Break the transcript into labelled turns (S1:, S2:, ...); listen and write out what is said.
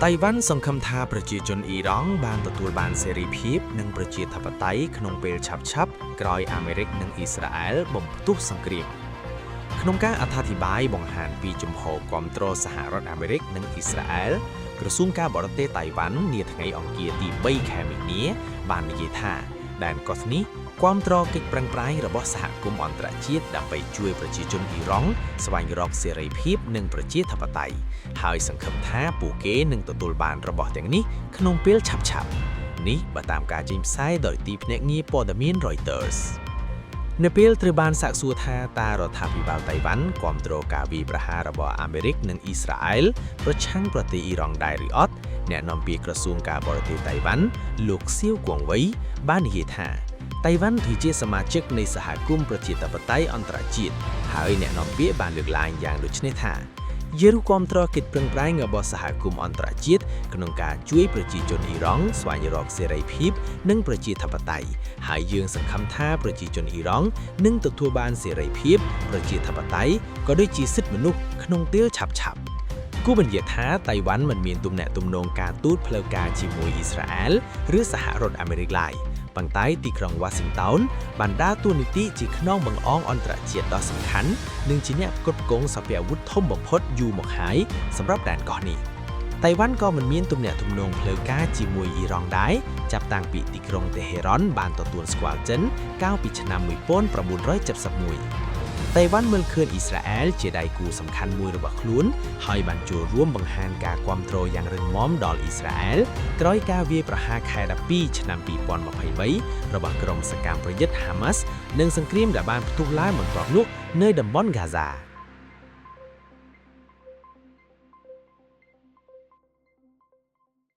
S1: ไต้หวันសង្ឃឹមថាប្រជាជនអ៊ីរ៉ង់បានទទួលបានសេរីភាពនិងប្រជាធិបតេយ្យក្នុងពេលឆាប់ៗក្រោយអាមេរិកនិងអ៊ីស្រាអែលបំផ្ទុះសង្គ្រាមក្នុងការអត្ថាធិប្បាយបង្ហាញពីជំហរគាំទ្រសហរដ្ឋអាមេរិកនិងអ៊ីស្រាអែលក្រសួងការបរទេសតៃវ៉ាន់នាថ្ងៃអង្គារទី3ខែមីនាបាននិយាយថាដែនកោះនេះគាំទ្រកិច្ចប្រឹងប្រែងរបស់សហគមន៍អន្តរជាតិដើម្បីជួយប្រជាជនអ៊ីរ៉ង់ស្វែងរកសេរីភាពនិងប្រជាធិបតេយ្យហើយសង្ឃឹមថាពួកគេនឹងទទួលបានរបស់ទាំងនេះក្នុងពេលឆាប់ៗនេះបើតាមការចេញផ្សាយដោយទីភ្នាក់ងារព័ត៌មាន Reuters នៅពេលត្រូវបានសាកសួរថាតើរដ្ឋាភិបាលតៃវ៉ាន់គាំទ្រការវាយប្រហាររបស់អាមេរិកនិងអ៊ីស្រាអែលប្រឆាំងប្រទេសអ៊ីរ៉ង់ដែរឬអត់អ្នកនាំពាក្យក្រសួងការបរទេសតៃវ៉ាន់លោកសៀវគួងវៃបាននិយាយថាតៃវ៉ាន់គឺជាសមាជិកនៃសហគមន៍ប្រជាធិបតេយ្យអន្តរជាតិហើយអ្នកនាំពាក្យបានលើកឡើងយ៉ាងដូចនេះថាយើងគាំទ្រកិច្ចប្រឹងប្រែងរបស់សហគមន៍អន្តរជាតិក្នុងការជួយប្រជាជនអ៊ីរ៉ង់ស្វែងរកសេរីភាពនិងប្រជាធិបតេយ្យហើយយើងសង្ឃឹមថាប្រជាជនអ៊ីរ៉ង់នឹងទទួលបានសេរីភាពប្រជាធិបតេយ្យក៏ដូចជាសិទ្ធិមនុស្សក្នុងពេលឆាប់ៗគូបញ្ជាក់ថាតៃវ៉ាន់មិនមានទំនាក់ទំនងការទូតផ្លូវការជាមួយអ៊ីស្រាអែលឬសហរដ្ឋអាមេរិកឡើយប៉ុន្តែទីក្រុង Washington បានដើរតួនាទីជាខ្នងបង្អងអន្តរជាតិដ៏សំខាន់និងជាអ្នកផ្គត់ផ្គង់សម្ភារអាវុធធំបំផុតយូរមកហើយសម្រាប់ដែនកោះនេះតៃវ៉ាន់ក៏មិនមានទំនាក់ទំនងផ្លូវការជាមួយអ៊ីរ៉ង់ដែរចាប់តាំងពីទីក្រុងតេហេរ៉ុនបានទទួលស្គាល់ចិនកាលពីឆ្នាំ1971តៃវ៉ាន់មើលឃើញអ៊ីស្រាអែលជាដៃគូសំខាន់មួយរបស់ខ្លួនហើយបានចូលរួមបង្ហាញការគាំទ្រយ៉ាងរឹងមាំដល់អ៊ីស្រាអែលក្រោយការវាយប្រហារខែ12ឆ្នាំ2023របស់ក្រុមសកម្មប្រយុទ្ធហាម៉ាស់និងសង្គ្រាមដែលបានផ្ទុះឡើងបន្ទាប់នោះនៅតំបន់ហ្គាហ្សា